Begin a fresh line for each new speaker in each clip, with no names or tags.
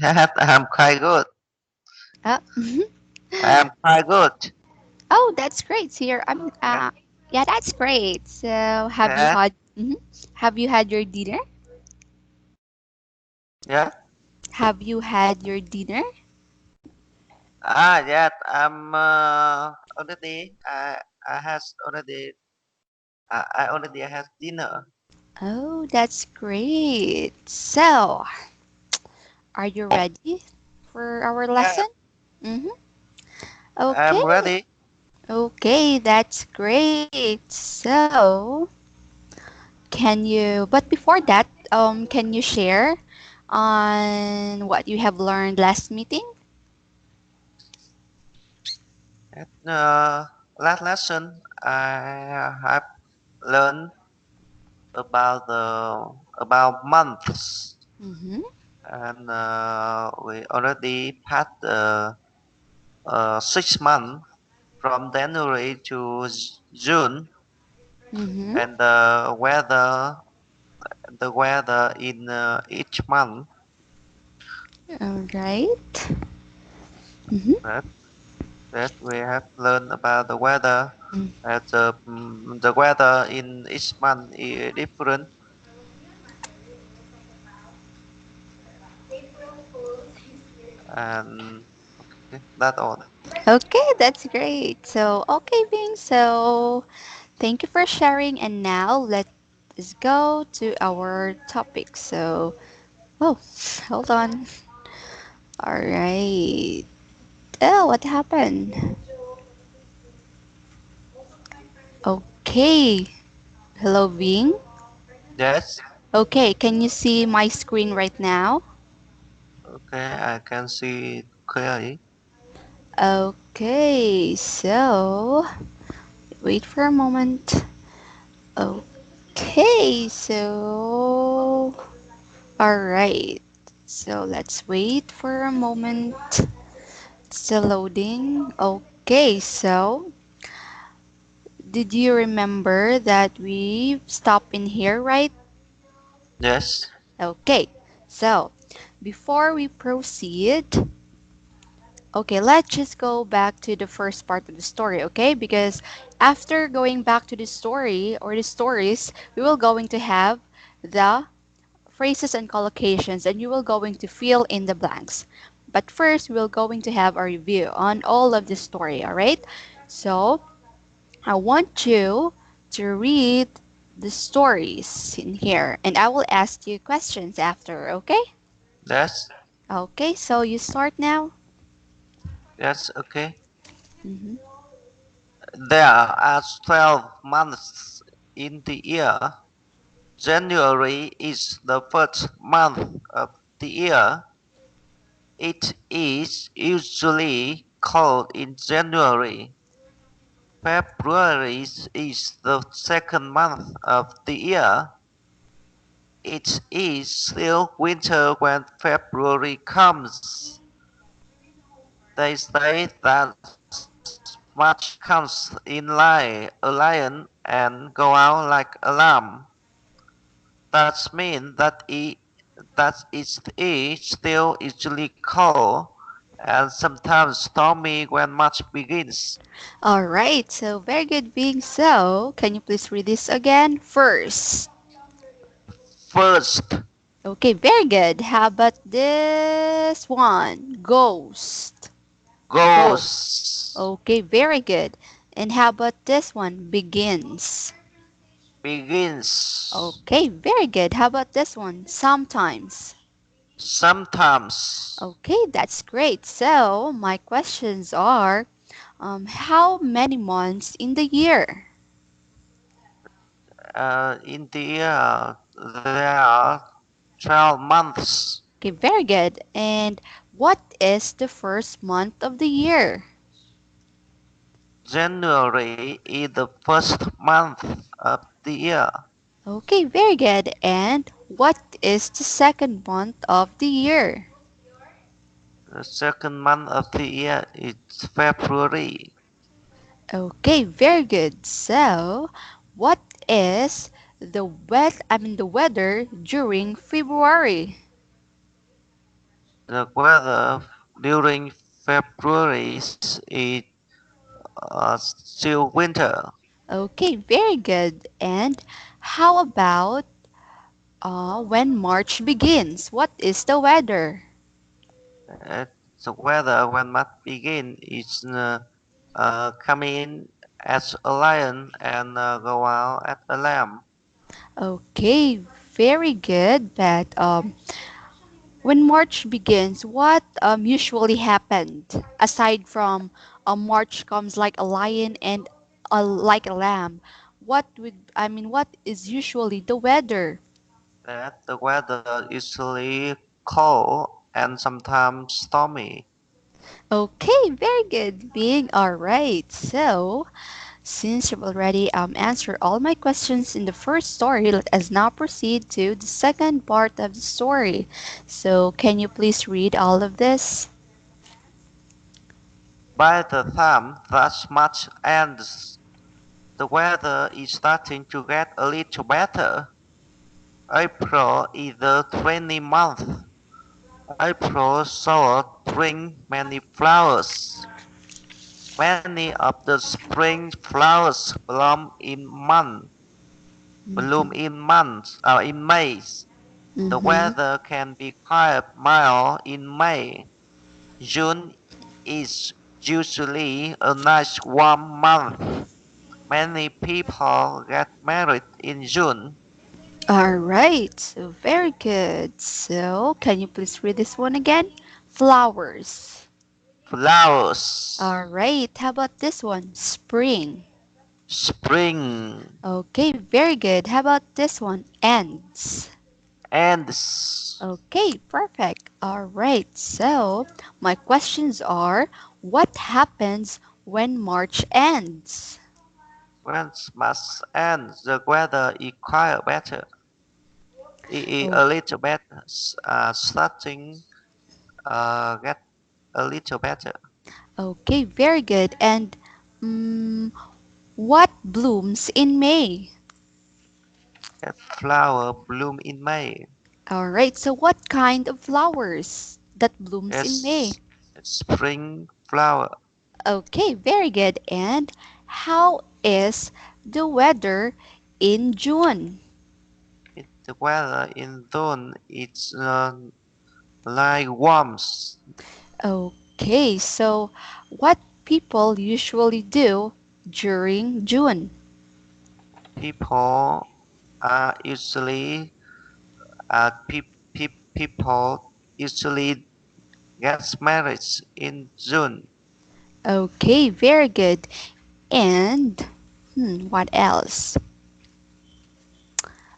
Yes, I'm quite good.
Oh, mhm.
I'm quite good.
Oh, that's great. So you're,
Yeah,
yeah, that's great. So
yeah,
have you had your dinner?
yeah.
Have you had your dinner?
Yes, I'm already. I has already. I already had dinner.
Oh, that's great. So, are you ready for our
Yeah,
lesson? Mm-hmm.
I'm
Okay.
ready.
Okay, that's great. So, but before that, can you share on what you have learned last meeting?
At last lesson, I have learned about months,
Mm-hmm.
and we already passed 6 months from January to June,
Mm-hmm.
and the weather in each month.
All right. Mm-hmm.
That that we have learned about the weather. That the weather in each month is different, and okay, that's all.
Okay, that's great. So, okay, Bing. So, thank you for sharing. And now let's go to our topic. So, oh, hold on. All right. Oh, what happened? Okay. Hello, Bing.
Yes.
Okay, can you see my screen right now?
Okay, I can see it clearly.
Okay, so wait for a moment. Okay, so all right. So let's wait for a moment. Still loading. Okay, so did you remember that we stopped in here, right?
Yes.
Okay, so before we proceed, okay, let's just go back to the first part of the story, okay? Because after going back to the story or the stories, we will going to have the phrases and collocations and you will going to fill in the blanks. But first, we're going to have a review on all of the story, all right? So, I want you to read the stories in here and I will ask you questions after, okay?
Yes.
Okay, so you start now.
Yes. Okay.
Mm-hmm.
There are 12 months in the year. January is the first month of the year. It is usually cold in January. February is the second month of the year. It is still winter when February comes. They say that March comes in like a lion and go out like a lamb. That means that it still usually cold and sometimes stormy when March begins.
All right, so very good being so. Can you please read this again first?
First,
Okay, very good. How about this one? Ghost. Go.
goes,
Okay, very good. And how about this one? Begins.
begins,
Okay, very good. How about this one? Sometimes.
sometimes.
Okay, that's great. So, my questions are how many months in the year?
In the year, there are 12 months.
Okay, very good. And what is the first month of the year?
January is the first month of the year.
Okay, very good. And what is the second month of the year?
The second month of the year is February.
Okay, very good. So, what is the weather during February?
The weather during February is still winter.
Okay, very good. And how about when March begins? What is the weather?
Uh, the weather when March begin is coming in as a lion and go out as a lamb.
Okay, very good. But when March begins, what usually happened aside from March comes like a lion and like a lamb? What is usually the weather?
That the weather usually cold and sometimes stormy.
Okay, very good. Being all right. So, since you've already answered all my questions in the first story, let us now proceed to the second part of the story. So, can you please read all of this?
By the time that March ends, the weather is starting to get a little better. April is the rainy month. April saw bring many flowers. Many of the spring flowers bloom
Mhm.
in May. The
Mm-hmm.
weather can be quite mild in May. June is usually a nice warm month. Many people get married in June.
All right, so very good. So, can you please read this one again? Flowers.
Flowers.
All right, how about this one? Spring.
Spring.
Okay, very good. How about this one? Ends.
Ends.
Okay, perfect. All right, so my questions are what happens when March ends?
When March ends, the weather is quite better. It is
Oh,
a little better. Starting get a little better.
okay, very good. And mm, what blooms in May?
That flower bloom in May.
All right, so what kind of flowers that blooms in May?
Yes, spring flower.
Okay, very good. And how is the weather in June?
The weather in June is like warms.
Okay, so what people usually do during June?
People are usually people usually gets married in June.
Okay, very good. And what else?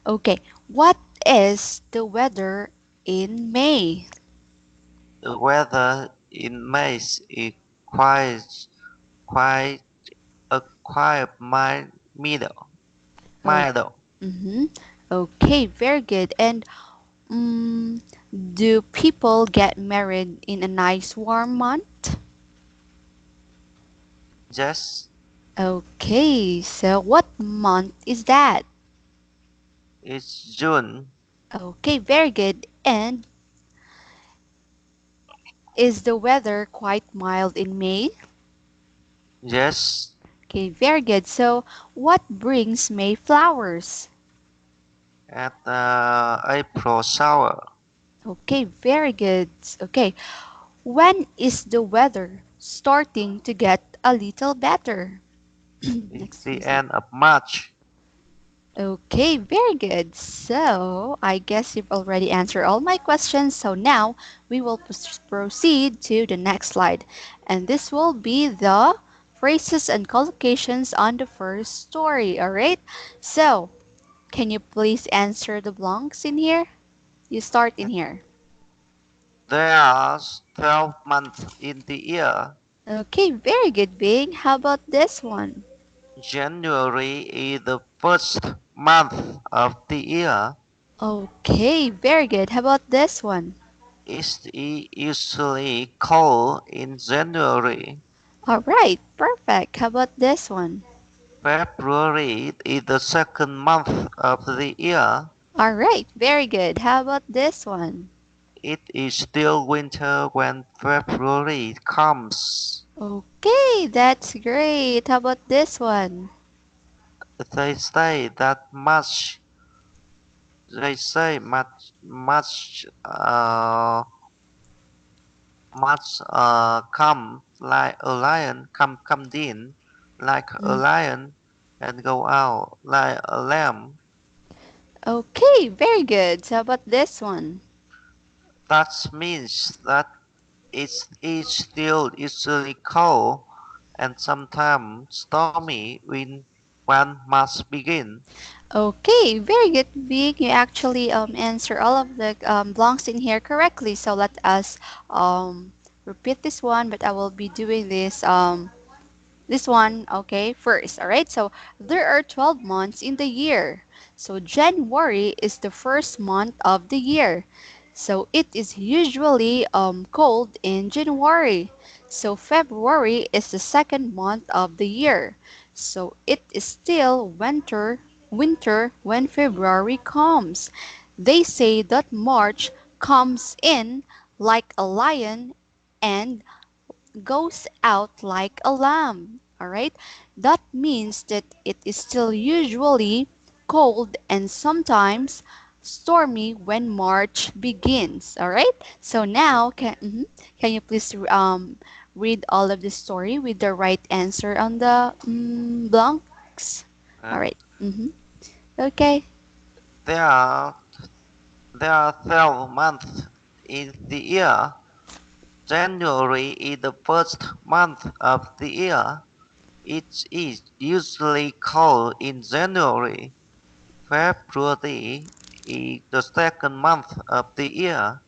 Okay, what is the weather in May?
The weather in May is quite quite quite
Oh,
mild.
mm-hmm. Okay, very good. And mm, do people get married in a nice warm month?
Just
Okay, so what month is that?
it's June.
Okay, very good. And is the weather quite mild in May?
Yes,
Okay, very good. So, what brings May flowers?
at April shower.
Okay, very good. Okay, when is the weather starting to get a little better?
It's the
Excuse me.
end of March.
Okay, very good. So, I guess you've already answered all my questions. So, now we will proceed to the next slide. And this will be the phrases and collocations on the first story. All right. So, can you please answer the blanks in here? You start in here.
There are 12 months in the year.
Okay, very good, Bing. How about this one?
January is the first month of the year.
Okay, very good. How about this one?
It's usually cold in January.
All right, perfect. How about this one?
February is the second month of the year.
All right, very good. How about this one?
It is still winter when February comes.
Okay, that's great. How about this one?
They say that much come like a lion, come in like a
Mm.
lion, and go out like a lamb.
Okay, very good. So how about this one?
That means that it's still usually cold and sometimes stormy when must begin.
Okay, very good, Vic. You actually answer all of the blanks in here correctly. So let us repeat this one, but I will be doing this one, okay, first. All right. So there are 12 months in the year. So January is the first month of the year. So it is usually cold in January. So February is the second month of the year. So it is still winter when February comes. They say that March comes in like a lion and goes out like a lamb. All right, that means that it is still usually cold and sometimes stormy when March begins. All right, so
Yeah.
now can you please read all of the story with the right answer on the blanks? All
Uh,
right. Okay.
there are there are 12 months in the year. January is the first month of the year. It is usually cold in January. February is the second month of the year.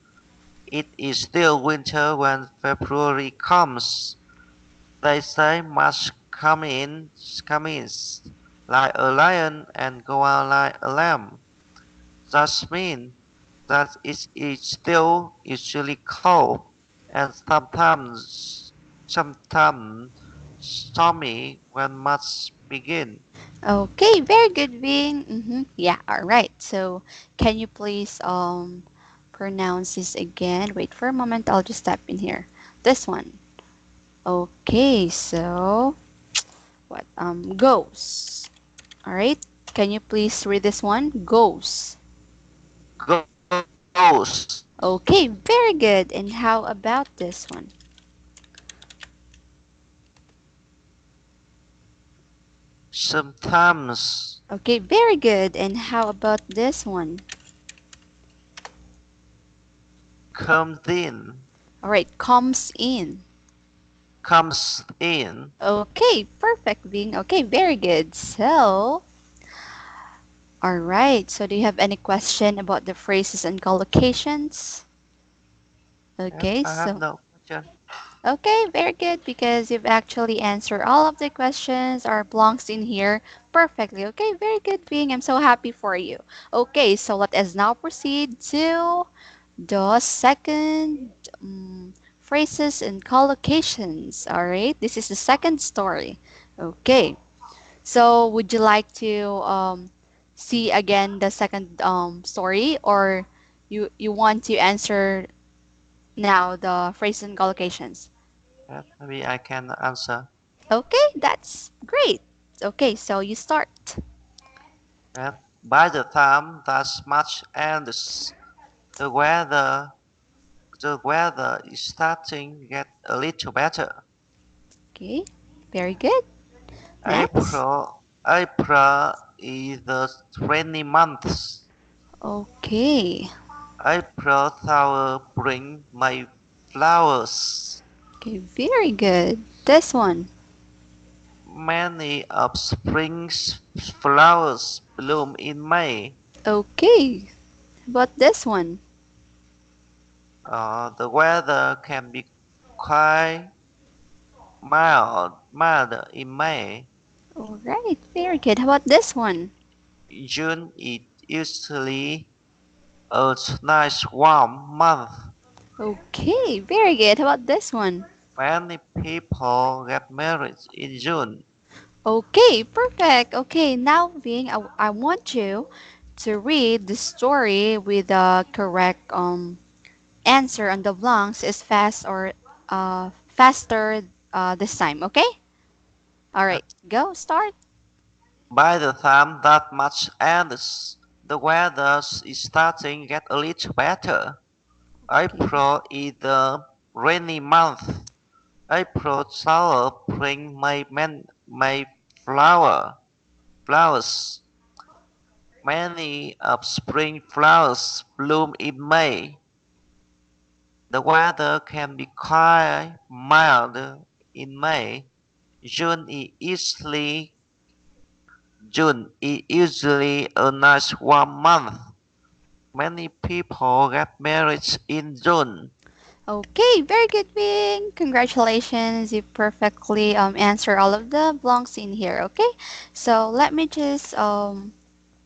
It is still winter when February comes. They say must come in like a lion and go out like a lamb. That means that it is still usually cold and sometimes stormy when months begin.
Okay, very good, Vin. Yeah, all right. So, can you please pronounce this again? Wait for a moment. I'll just type in here. This one. Okay, so what? Goes. All right. Can you please read this one? Goes.
Goes.
Okay, very good. And how about this one?
Sometimes
Okay, very good. And how about this one?
comes in.
All right, comes in.
Comes in.
Okay, perfect, Vin. Okay, very good. So, all right. So, do you have any question about the phrases and collocations?
Yes,
Okay,
I have
so
no question.
okay, very good because you've actually answered all of the questions or belongs in here perfectly. Okay, very good, Bing. I'm so happy for you. Okay, so let us now proceed to the second phrases and collocations. All right, this is the second story. Okay, so would you like to see again the second story, or you want to answer now the phrases and collocations?
Yes, maybe I can answer.
Okay, that's great. Okay, so you start.
Yes. By the time that March ends, the weather the weather is starting to get a little better.
Okay, very good. Next.
April is the rainy month.
Okay,
April flower bring my flowers.
okay, very good. This one.
Many of spring's flowers bloom in May.
Okay, how about this one?
The weather can be quite mild in May.
All right, very good. How about this one?
June is usually a nice warm month.
Okay, very good. How about this one?
Many people get married in June.
Okay, perfect. Okay, now Ving, I want you to read the story with the correct answer on the blanks is fast or faster this time. Okay. All right. Go. Start.
By the time that March ends, the weather is starting to get a little better.
Okay.
April is the rainy month. April shower bring my flowers. Many of spring flowers bloom in May. The weather can be quite mild in May. June is usually June is usually a nice warm month. Many people get married in June.
Okay, very good, Bing. Congratulations, you perfectly answer all of the blanks in here. Okay, so let me just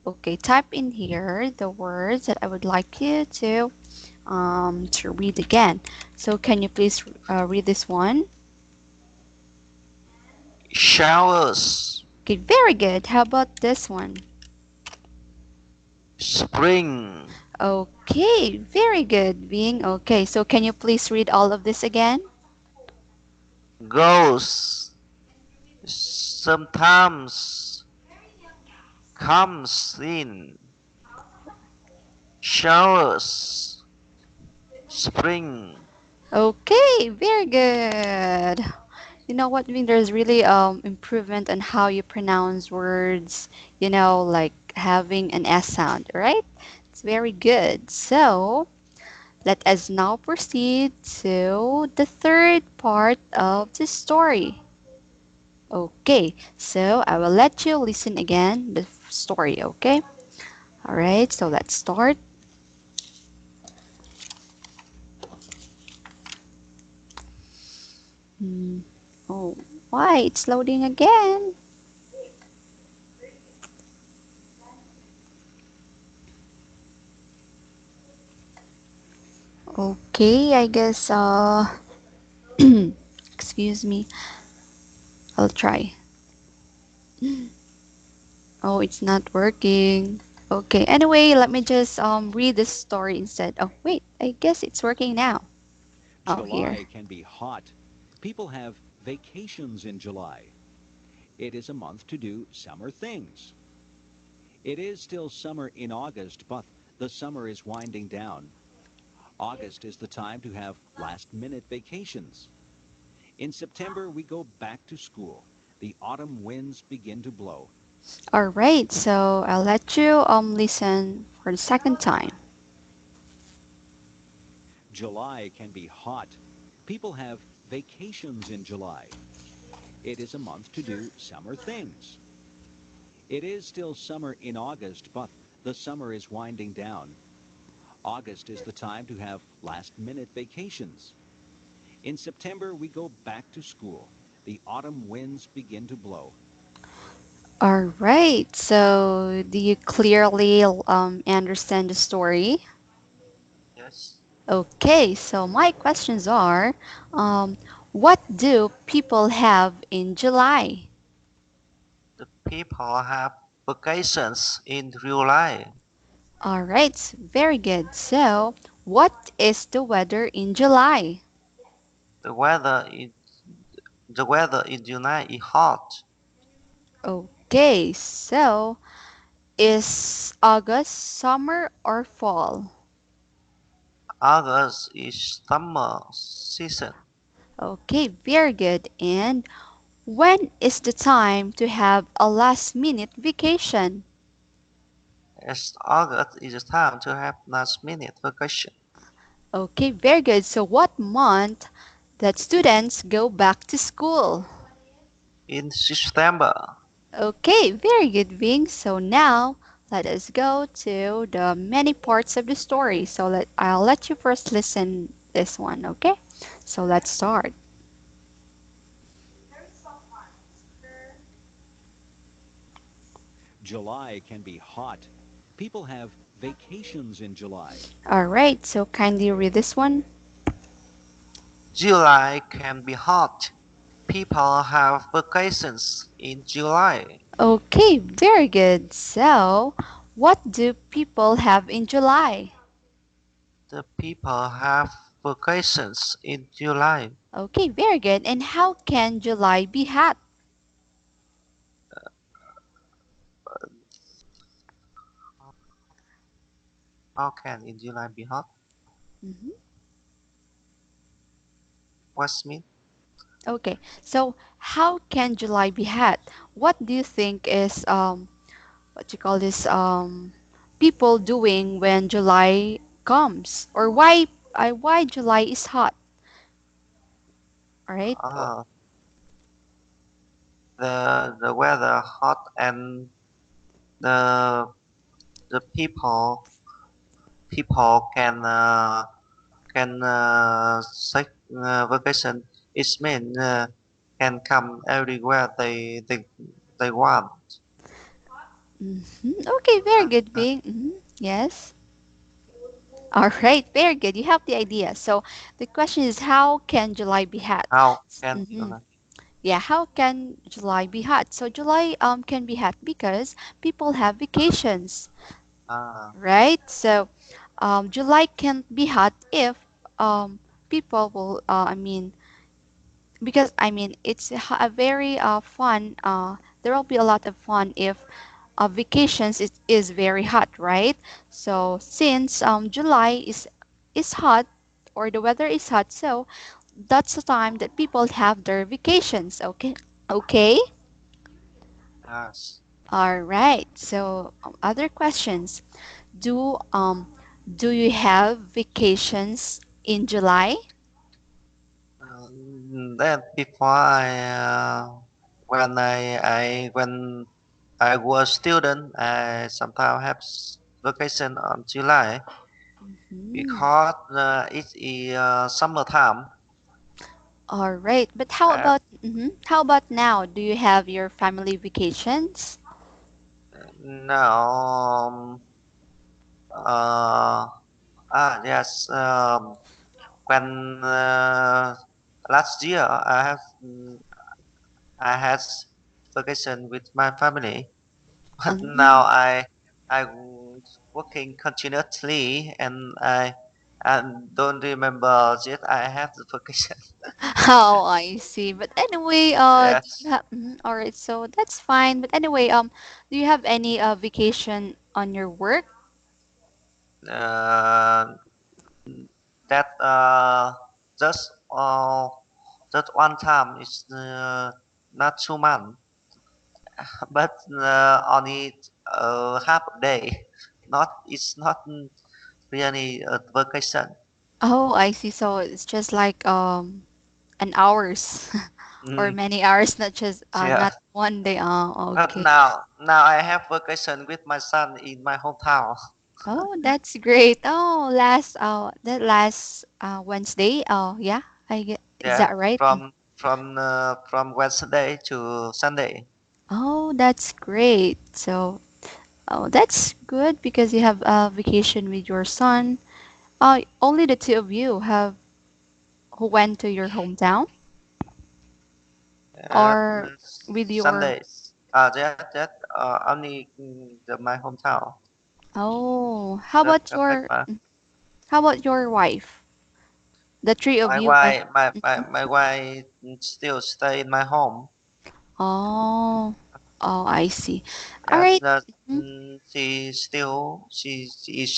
okay type in here the words that I would like you to read again. So can you please read this one?
Showers,
Okay, very good. How about this one?
spring,
Okay, very good, Bing. Okay, so can you please read all of this again?
goes, sometimes comes in, showers, spring.
Okay, very good. You know what, Vin? There's really improvement on how you pronounce words, like having an S sound, right? It's very good. So let us now proceed to the third part of the story. Okay, so I will let you listen again the story, okay? All right, so let's start. Hmm. Oh, why? It's loading again. Okay, I guess excuse me. I'll try. Oh, it's not working. Okay, anyway, let me just read the story instead. Oh, wait, I guess it's working now. Oh, here.
July can be hot. People have vacations in July. It is a month to do summer things. It is still summer in August, but the summer is winding down. August is the time to have last-minute vacations. In September, we go back to school. The autumn winds begin to blow.
All right, so I'll let you listen for the second time.
July can be hot. People have vacations in July. It is a month to do summer things. It is still summer in August, but the summer is winding down. August is the time to have last-minute vacations. In September, we go back to school. The autumn winds begin to blow.
All right, so do you clearly understand the story?
Yes.
Okay, so my questions are um, what do people have in July?
The people have vacations in July.
All right, very good. So, what is the weather in July?
The weather in the weather in July is hot.
Okay, so is August summer or fall?
August is summer season.
Okay, very good. And when is the time to have a last minute vacation?
As August is the time to have last minute vacation.
Okay, very good. So, what month that students go back to school?
In September,
Okay, very good, Ving. So now let us go to the many parts of the story. So I'll let you first listen this one, okay? So let's start.
July can be hot. People have vacations in July.
All right, so kindly read this one.
July can be hot. People have vacations in July.
Okay, very good. So, what do people have in July?
the people have vacations in July?
Okay, very good. And how can July be hot?
How can in July be hot?
Mhm.
What's mean?
Okay, so how can July be hot? What do you think is what you call this people doing when July comes, or why July is hot? All right.
Uh, the weather hot and the the people can take vacation. It means can come everywhere they want.
Okay, very
Uh,
good,
uh,
Bing. Yes. All right, very good. You have the idea. So the question is, how can July be hot?
how can
Mm-hmm.
July?
Yeah, how can July be hot? So July can be hot because people have vacations,
Ah,
right? So July can't be hot if people will. Because it's a very fun. There will be a lot of fun if vacations is very hot, right? So since July is hot, or the weather is hot, so that's the time that people have their vacations. Okay, okay.
yes.
All right. So other questions. Do you have vacations in July?
Then before when I was student, I sometimes have vacation on July
Hmm.
because it's summertime.
All right. But
Uh,
how about now? Do you have your family vacations?
now, uh, yes. When last year I had vacation with my family, but now
Um,
I'm working continuously and I don't remember yet I have the vacation.
Oh, I see. But anyway,
Yes.
all right. So that's fine. But anyway, do you have any vacation on your work?
Uh, that just just one time is not 2 months, but only half a day. Not it's not really a vacation.
Oh, I see. So it's just like an hours or
Mm,
many hours, not just
yeah.
not one day. Oh,
But
okay.
now I have vacation with my son in my hometown.
Oh, that's great. Oh, that last Wednesday. Oh, yeah. I get. Is
Yeah,
that right?
from Wednesday to Sunday.
Oh, that's great. So, oh, that's good because you have a vacation with your son. Only the two of you have who went to your hometown, or with your.
Sundays. That only my hometown.
Oh,
Just like
how about your wife? The three of
my
you went.
wife,
Mhm.
my wife still stay in my home.
Oh, oh, I see. All
Yeah,
right.
that
Mhm.
she is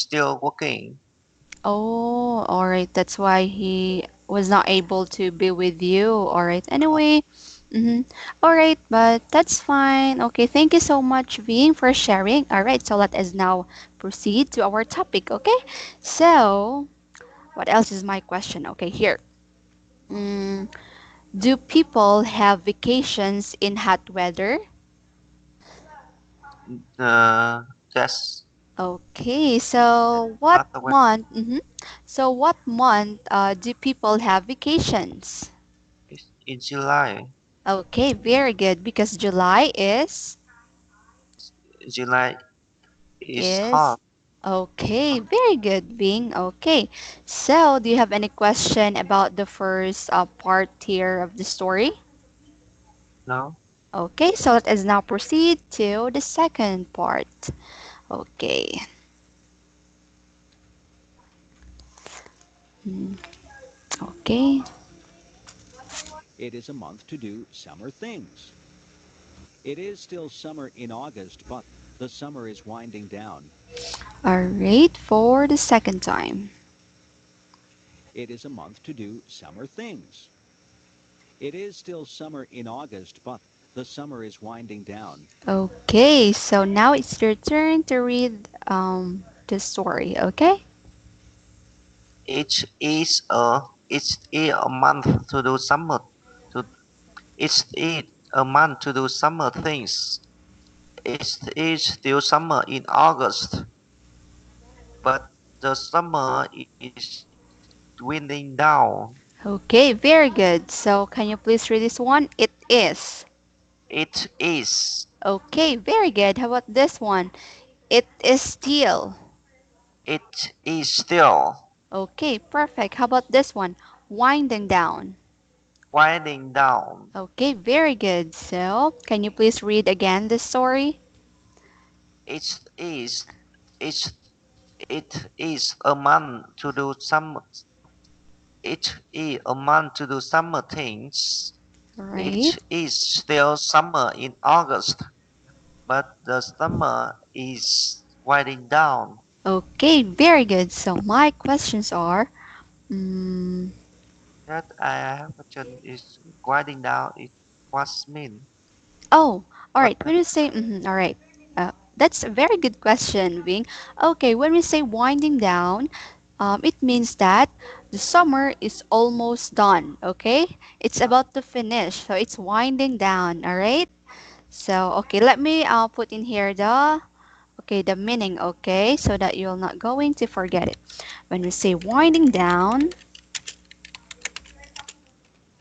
still working.
Oh, all right. That's why he was not able to be with you. All right. Anyway, all right, but that's fine. Okay, thank you so much, Ving, for sharing. All right, so let us now proceed to our topic. Okay, so what else is my question? Okay, here. Mm, do people have vacations in hot weather?
Just
Okay, so what
not the way.
month? So what month do people have vacations?
It's in July.
Okay, very good because July
July is
is
hot.
okay, very good, Bing. Okay, so do you have any question about the first part here of the story?
No.
Okay, so let us now proceed to the second part. Okay, Mm, okay.
It is a month to do summer things. It is still summer in August, but the summer is winding down.
All right, for the second time.
It is a month to do summer things. It is still summer in August, but the summer is winding down.
Okay, so now it's your turn to read the story, okay?
Each is a month to do summer to each is a month to do summer things. It is still summer in August, but the summer is winding down.
Okay, very good. So can you please read this one? It is.
It is.
Okay, very good. How about this one? It is still.
It is still
Okay, perfect. How about this one? Winding down.
winding down.
Okay, very good. So, can you please read again the story?
It is. It it is a month to do some. It is a month to do summer things.
Right.
It is still summer in August, but the summer is winding down.
Okay, very good. So, my questions are mm,
That I have a question is winding down. It what's mean?
oh, all
What
right. When you say, all right, that's a very good question, Bing. Okay, when we say winding down, it means that the summer is almost done. Okay, it's about to finish, so it's winding down. All right. So, okay, let me put in here the meaning. Okay, so that you're not going to forget it. When we say winding down,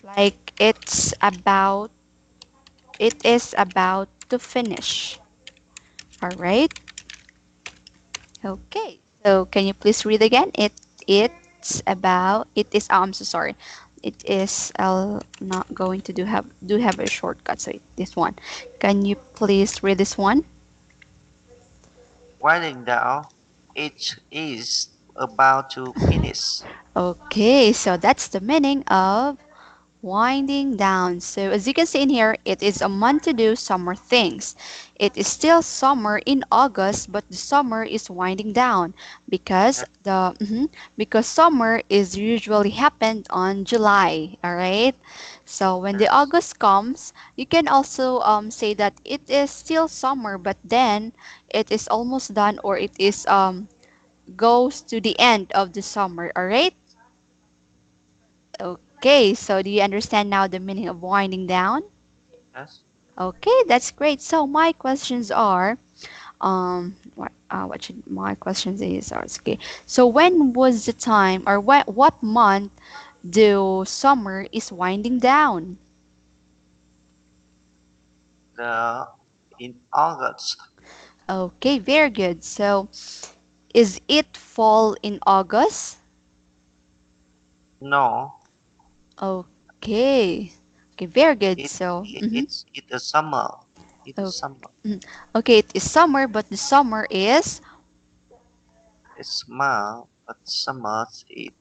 like it is about to finish. All right. Okay, so can you please read again? It is I'm so sorry. It is not going to do have a shortcut, so this one. Can you please read this one?
winding down? It is about to finish.
Okay, so that's the meaning of winding down. So as you can see in here, it is a month to do summer things. It is still summer in August, but the summer is winding down because
That,
because summer is usually happened on July. All right. So when the
yes,
August comes, you can also say that it is still summer, but then it is almost done, or it is goes to the end of the summer. All right. Okay, so do you understand now the meaning of winding down?
yes.
Okay, that's great. So my questions are, what should my questions is? Okay. So when was the time, or what month do summer is winding down?
The in August.
Okay, very good. So is it fall in August?
No,
Okay. Okay, very good.
it,
So,
it it's a summer. It is
okay,
summer.
okay, it is summer, but the summer is
It's summer, but summer it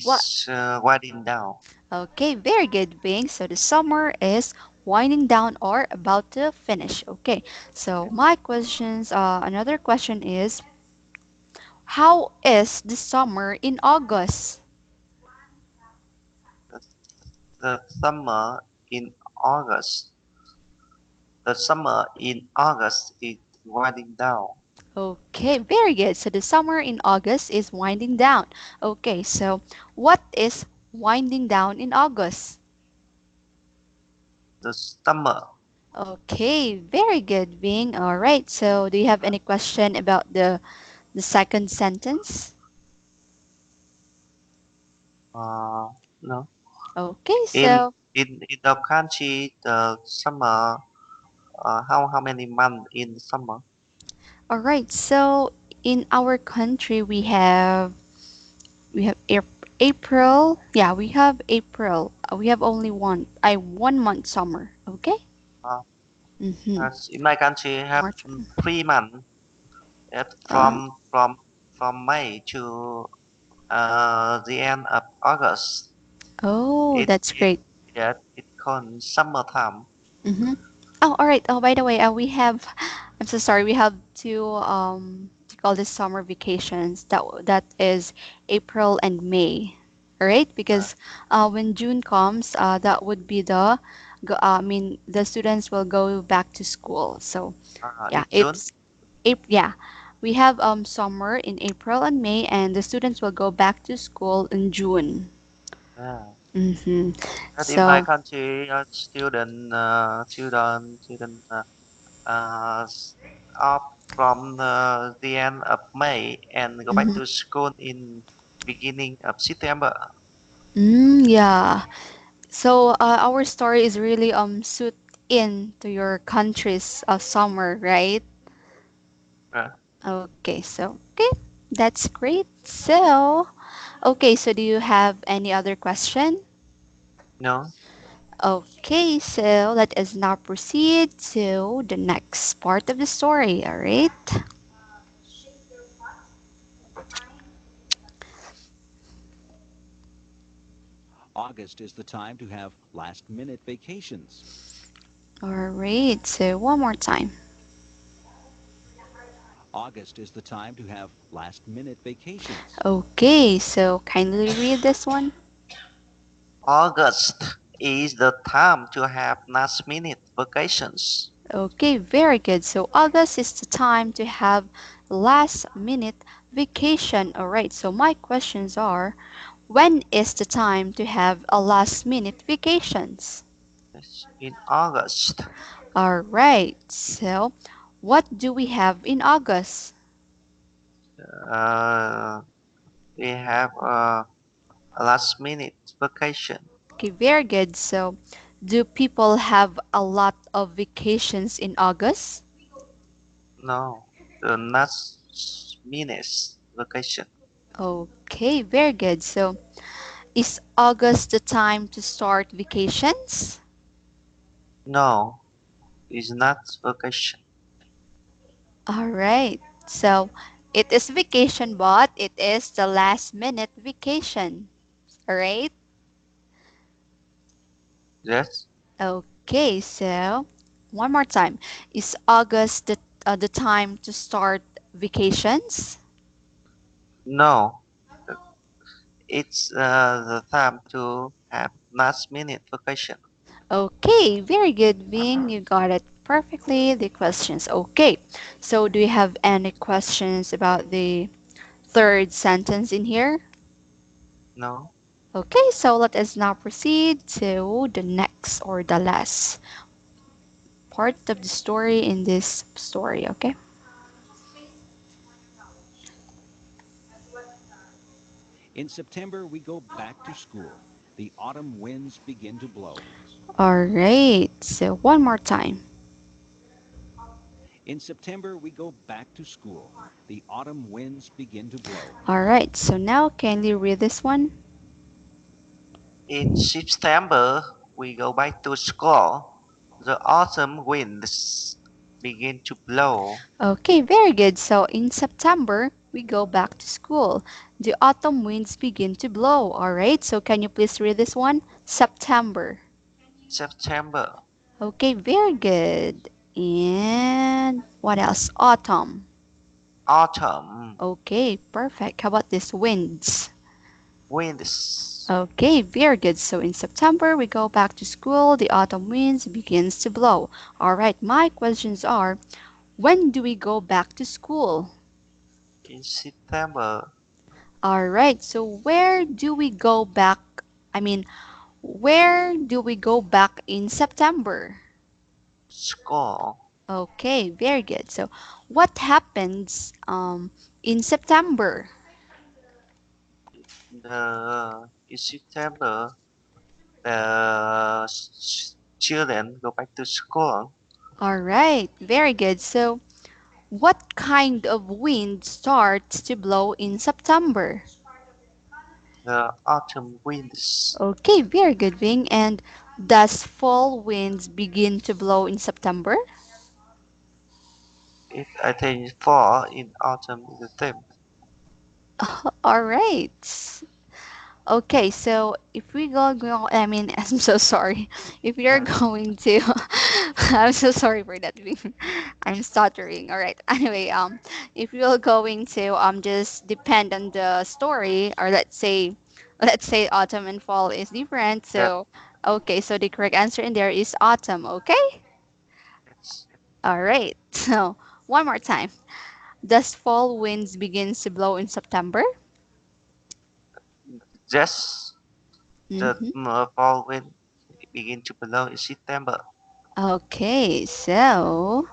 what?
is winding down.
Okay, very good, Bing. So the summer is winding down or about to finish. Okay, so
Yes.
my questions, another question is, how is the summer in August?
The, the summer in August. The summer in August is winding down.
Okay, very good. So the summer in August is winding down. Okay, so what is winding down in August?
The summer.
Okay, very good, Bing. All right. So do you have any question about the second sentence?
No.
Okay,
In
so
in the country, the summer. How many months in summer?
all right. So in our country, we have April. Yeah, we have April. We have only one month summer. Okay.
Uh,
Mm-hmm.
as in my country, have
March.
3 months. Yes,
Uh,
from May to the end of August.
Oh,
It
that's
it
great.
that it called summertime.
Mm-hmm. Oh, all right. Oh, by the way, we have. I'm so sorry. We have two to call this summer vacations. That is April and May. All right,
Uh,
because when June comes, that would be I mean, the students will go back to school. So yeah,
in June.
it's April. Yeah, we have summer in April and May, and the students will go back to school in June.
Uh,
Mm-hmm.
but in my
So.
country, children off from the end of May and go back
Mm-hmm.
to school in beginning of September.
Yeah. So our story is really suit in to your country's summer, right?
Uh,
Okay, so okay, that's great. So okay, so do you have any other question?
no,
Okay, so let us now proceed to the next part of the story. All right.
August is the time to have last minute vacations.
All right. So one more time.
August is the time to have last minute vacations.
Okay, so kindly read this one.
August is the time to have last minute vacations.
Okay, very good. So August is the time to have last minute vacation. All right. So my questions are, when is the time to have a last minute vacations?
Yes, in August,
All right. So what do we have in August?
uh, we have a last minute vacation.
Okay, very good. So do people have a lot of vacations in August?
No, the last minute vacation.
Okay, very good. So is August the time to start vacations?
No, it's not vacation.
All right. So it is vacation, but it is the last minute vacation. All right.
Yes,
Okay. So one more time. Is August the time to start vacations?
no, it's the time to have last minute vacation.
Okay. Very good, Ving. You got it perfectly. The questions. Okay. So do you have any questions about the third sentence in here?
No,
Okay. So let us now proceed to the next or the last part of the story in this story, okay?
In September, we go back to school. The autumn winds begin to blow.
All right. So one more time.
In September, we go back to school. The autumn winds begin to blow.
All right. So now can you read this one?
in September we go back to school. The autumn winds begin to blow.
Okay, very good. So in September, we go back to school. The autumn winds begin to blow. All right. So can you please read this one? September.
September,
Okay, very good. And what else? Autumn.
autumn,
Okay, perfect. How about this winds?
winds.
Okay, very good. So in September, we go back to school. The autumn winds begins to blow. All right, my questions are, when do we go back to school?
In September,
All right, so where do we go back? I mean, where do we go back in September?
school.
Okay, very good. So what happens in September?
In September, the children go back to school.
All right, very good. So what kind of wind starts to blow in September?
The autumn winds.
Okay, very good, Ving. And does fall winds begin to blow in September?
It I think fall in autumn is the same.
All right. Okay, so if we go, I mean, I'm so sorry. If we are
Uh,
going to, I'm so sorry for that. I'm stuttering. All right. Anyway, if we are going to just depend on the story, or let's say autumn and fall is different.
yeah,
So, okay, so the correct answer in there is autumn. Okay.
it's
All right. So one more time. Does fall winds begins to blow in September?
just the
Mm-hmm.
fall wind begin to blow in September.
Okay, so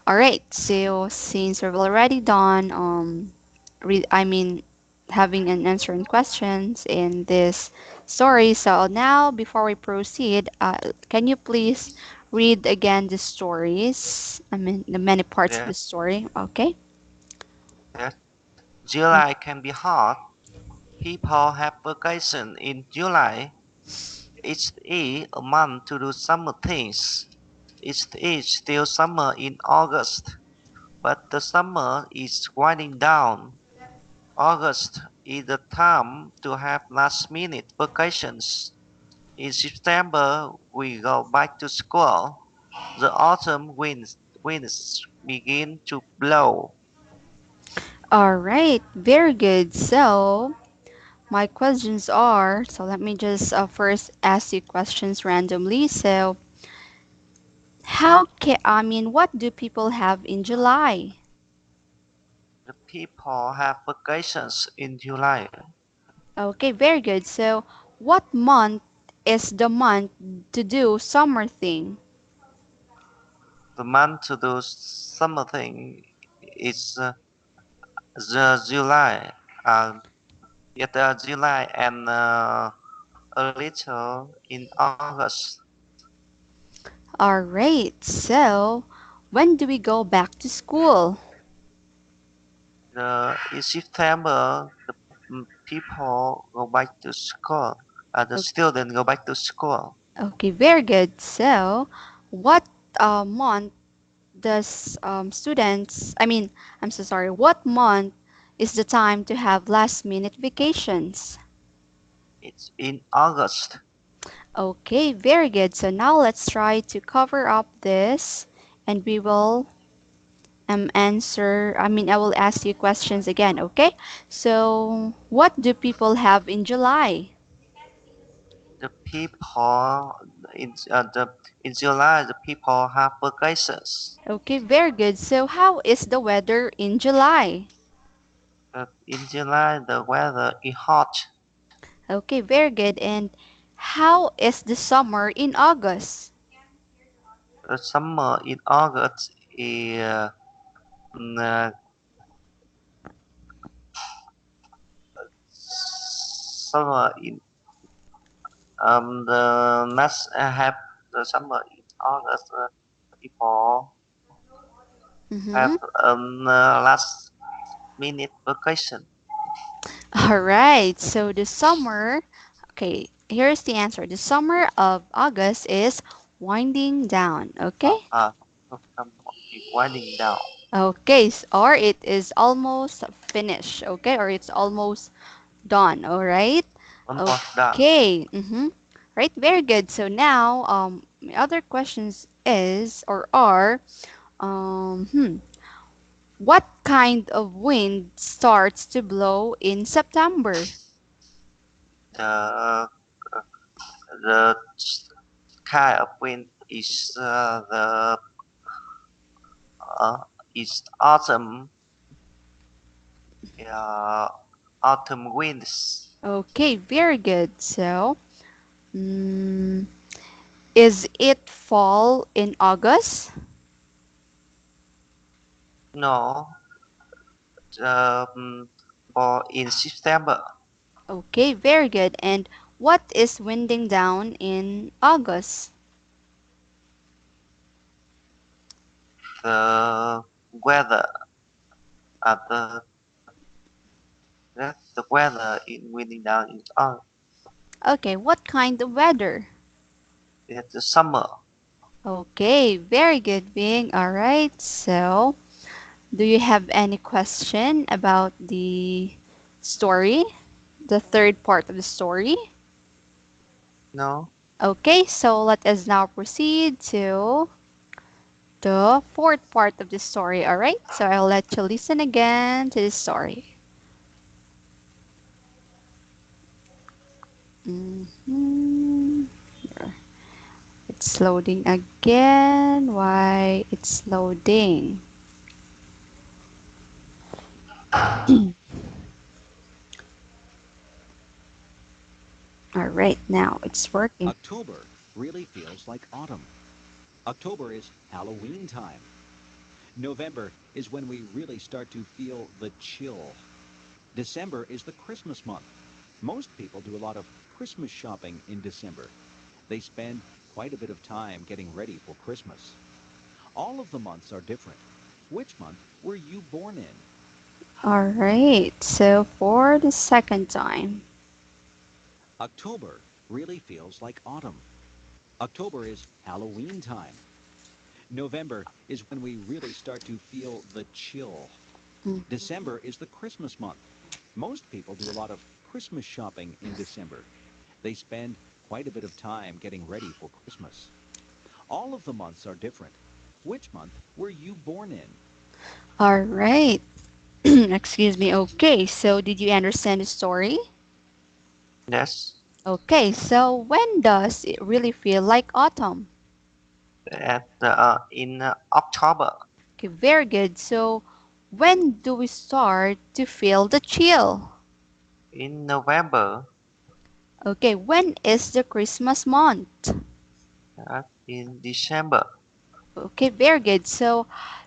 all right. So since we've already done I mean having an answering questions in this story, so now before we proceed, can you please read again the stories? I mean the many parts of
Yeah,
the story. Okay.
yeah. July can be hot. People have vacation in July. It is a month to do summer things. It is still summer in August, but the summer is winding down. August is the time to have last minute vacations. In September, we go back to school. The autumn winds begin to blow.
All right. Very good. So my questions are, so let me just first ask you questions randomly. So what do people have in July?
The people have vacations in July.
Okay, very good. So, what month is the month to do summer thing?
The month to do summer thing is the July. Yet July and a little in August.
All right. So, when do we go back to school?
In September, the people go back to school. The
O-
students go back to school.
Okay, very good. So, what month does I'm so sorry, what month is the time to have last minute vacations?
It's in August.
Okay, very good. So now let's try to cover up this and we will I will ask you questions again, okay? So, what do people have in July?
The people in July, the people have vacations.
Okay, very good. So, how is the weather in July?
In July, the weather is hot.
Okay, very good. And how is the summer in August?
The summer in August is mm, uh, summer in the next have the summer in August. People have
Mm-hmm.
last minute vacation.
All right. So, okay, here's the answer. The summer of August is winding down, okay?
Uh, uh, winding down,
Okay, or it is almost finished, okay? Or it's almost done, all right?
almost done.
Okay, right, very good. So now, my other questions is or are, what kind of wind starts to blow in September?
The the kind of wind uh, is uh, autumn winds.
Okay, very good. So, mm, is it fall in August?
No, um, or in September.
Okay, very good. And what is winding down in August?
The weather at the weather in winding down in
Okay, what kind of weather?
it's the summer.
Okay, very good, Bing. All right. So, do you have any question about the? story, the third part of the story.
No.
Okay, so let us now proceed to the fourth part of the story. All right, so I'll let you listen again to the story. Mhm. It's loading again. Why it's loading? All right, now it's working.
October really feels like autumn. October is Halloween time. November is when we really start to feel the chill. December is the Christmas month. Most people do a lot of Christmas shopping in December. They spend quite a bit of time getting ready for Christmas. All of the months are different. Which month were you born in?
All right, so for the second time.
October really feels like autumn. October is Halloween time. November is when we really start to feel the chill.
Mm.
December is the Christmas month. Most people do a lot of Christmas shopping in December. They spend quite a bit of time getting ready for Christmas. All of the months are different. Which month were you born in?
All right. Excuse me. Okay, so did you understand the story?
Yes.
Okay, so when does it really feel like autumn?
In October.
Okay, very good. So when do we start to feel the chill?
In November.
Okay, when is the Christmas month?
In December.
Okay, very good. So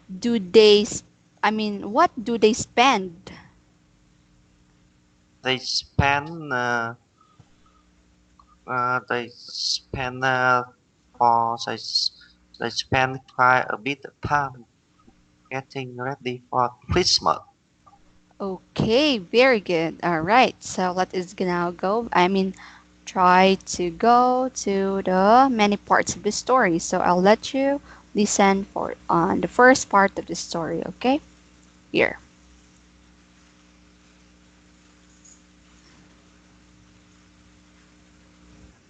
do they, I mean, what do they spend?
They spend. They spend for they spend quite a bit of time getting ready for Christmas.
Okay, very good. All right, so let us now go. Try to go to the many parts of the story. So I'll let you listen for on the first part of the story. Okay, here.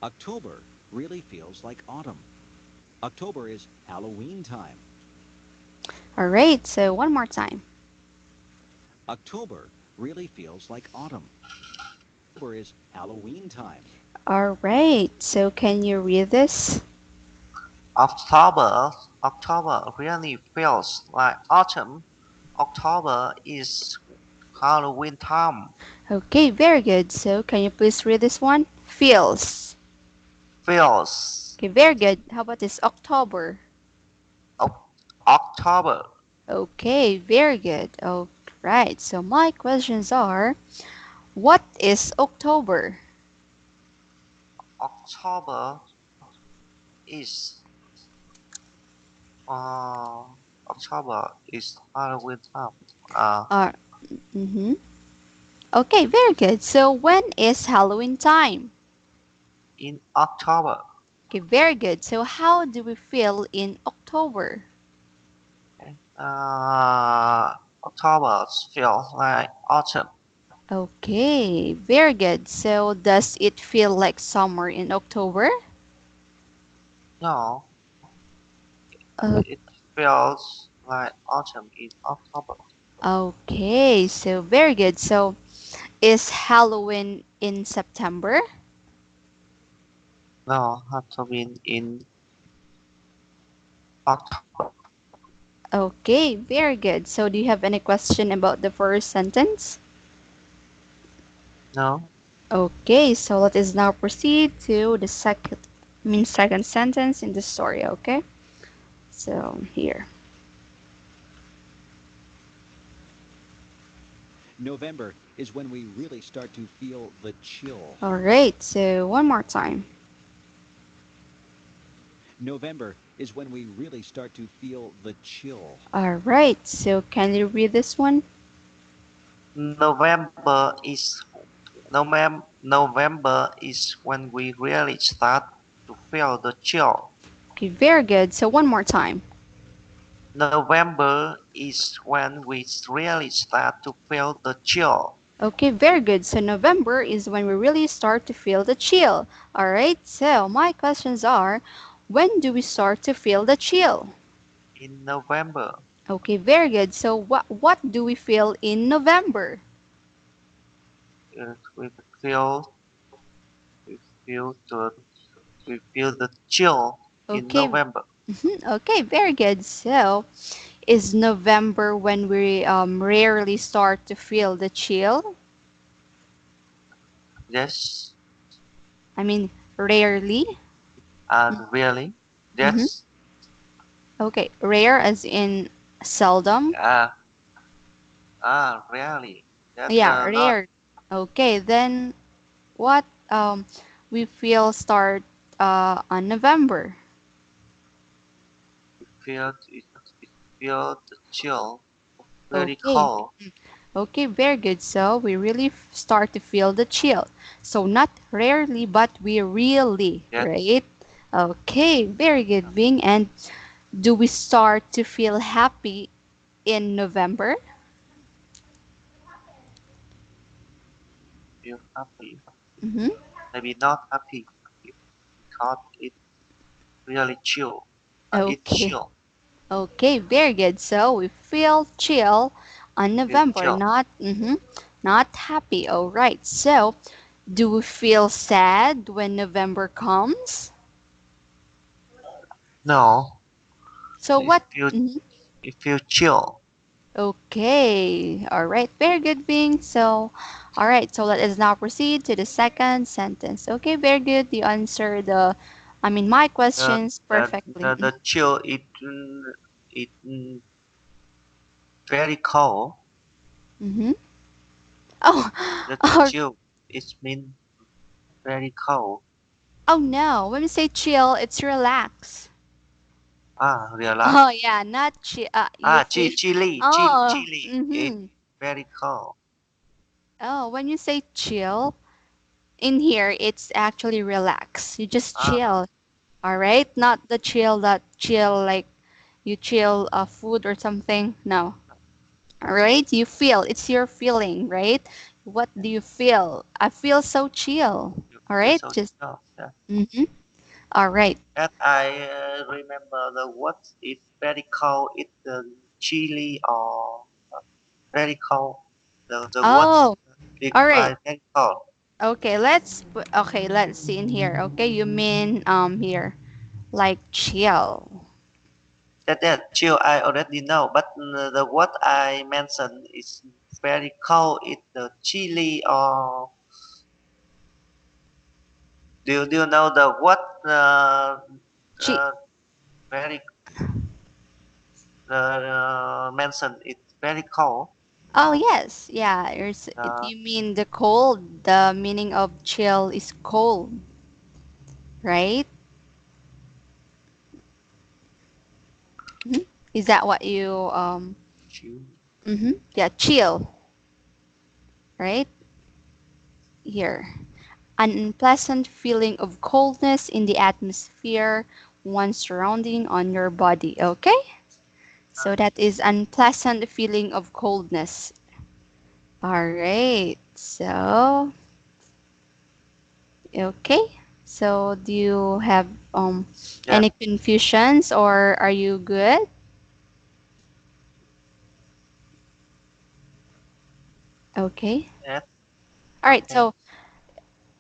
October really feels like autumn. October is Halloween time.
All right, so one more time.
October really feels like autumn. October is Halloween time.
All right, so can you read this?
October October really feels like autumn. October is Halloween time.
Okay, very good. So can you please read this one? Feels.
Feels
Okay, very good. How about this? October.
October.
Okay, very good. All right, so my questions are, what is October?
October is uh October is Halloween time. Uh,
Uh, mm-hmm. Okay, very good. So when is Halloween time?
in October.
Okay, very good. So how do we feel in October?
Okay. October feels like autumn.
Okay, very good. So does it feel like summer in October?
No,
Uh,
it feels like autumn in October.
okay, so very good. So is Halloween in September?
No, Halloween in October.
Okay, very good. So do you have any question about the first sentence?
No,
Okay, so let us now proceed to the second sentence in the story, okay? So here.
November is when we really start to feel the chill.
All right, so one more time.
November is when we really start to feel the chill.
All right, so can you read this one?
November is when we really start to feel the chill.
Okay, very good. So one more time.
November is when we really start to feel the chill.
Okay, very good. So November is when we really start to feel the chill. All right. So my questions are, when do we start to feel the chill?
In November.
Okay, very good. So what do we feel in November?
We feel we feel the we feel the chill in
Okay.
November.
Okay, very good. So is November when we rarely start to feel the chill?
Yes,
I mean, rarely.
and really,
Mm-hmm.
yes,
Okay, rare as in seldom.
ah, really. That's
Yeah,
not
rare. Okay, then what we feel start on November.
it feel the chill, very
Okay.
cold.
Okay, very good. So we really start to feel the chill. So not rarely, but we really,
Yes,
right? Okay, very good, Bing. And do we start to feel happy in November?
feel happy.
Mm-hmm.
Maybe not happy because it really chill. It
Okay.
chill.
Okay, very good. So we feel chill on
Feel
November,
chill.
not happy. All right. So do we feel sad when November comes?
No,
So
it
what?
feel
Mhm.
it feel chill.
Okay. All right. Very good, Bing. So, all right. So let us now proceed to the second sentence. Okay. Very good. You answered my
The
questions
the
perfectly.
the chill it very cold.
Mm-hmm. Oh,
The
oh,
chill it mean very cold.
oh no. When we say chill, it's relax.
Relax.
Oh yeah, not chill. You feel. Oh.
Chile. It
Mm-hmm.
very cold.
Oh, when you say chill, in here it's actually relax. You just
Ah,
chill. All right, not the chill that chill like you chill food or something. No. All right, you feel. It's your feeling, right? What do you feel? I feel so chill. All
you
right,
so
just.
chill. Yeah.
Mm-hmm. All right.
And I remember the what is very cold. It's the chili or very cold. The what
Oh, all right.
very cold.
Okay, okay, let's see in here. Okay, you mean here like chill.
That chill I already know, but the what I mentioned is very cold. It's the chili or do you know the what
Chi.
uh, very mentioned it's very cold.
Oh yes, yeah.
Uh,
You mean the cold? The meaning of chill is cold, right? Mhm. Is that what you
chill.
Yeah, chill, right? Here. An unpleasant feeling of coldness in the atmosphere, one surrounding on your body. Okay? So that is unpleasant feeling of coldness. All right. So, okay. So, do you have
Yes,
any confusions or are you good? Okay.
yes,
All right.
okay,
So,